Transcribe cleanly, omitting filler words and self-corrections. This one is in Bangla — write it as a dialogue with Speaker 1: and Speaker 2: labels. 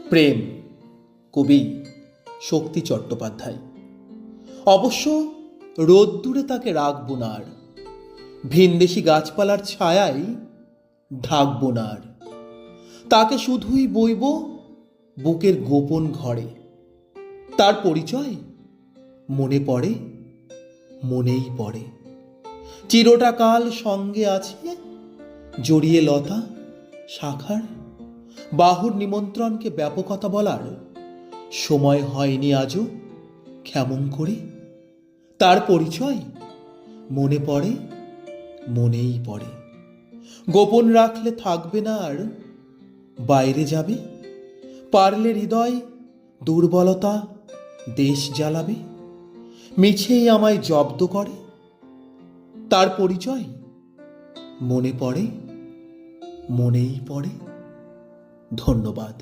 Speaker 1: প্রেম, কবি শক্তি চট্টোপাধ্যায়। অবশ্য রোদ্দুরে তাকে রাখব না আর, ভিনদেশি গাছপালার ছায়ায় ঢাকব না আর। তাকে শুধুই বইব বুকের গোপন ঘরে। তার পরিচয় মনে পড়ে, মনেই পড়ে। চিরটা কাল সঙ্গে আছে জড়িয়ে লতা শাখার। বাহুর নিমন্ত্রণকে ব্যাপকতা বলার সময় হয়নি আজও কেমন করে। তার পরিচয় মনে পড়ে, মনেই পড়ে। গোপন রাখলে থাকবে না আর, বাইরে যাবে। পারলে হৃদয় দুর্বলতা দেশ জ্বালাবে, মিছেই আমায় জব্দ করে। তার পরিচয় মনে পড়ে, মনেই পড়ে। ধন্যবাদ।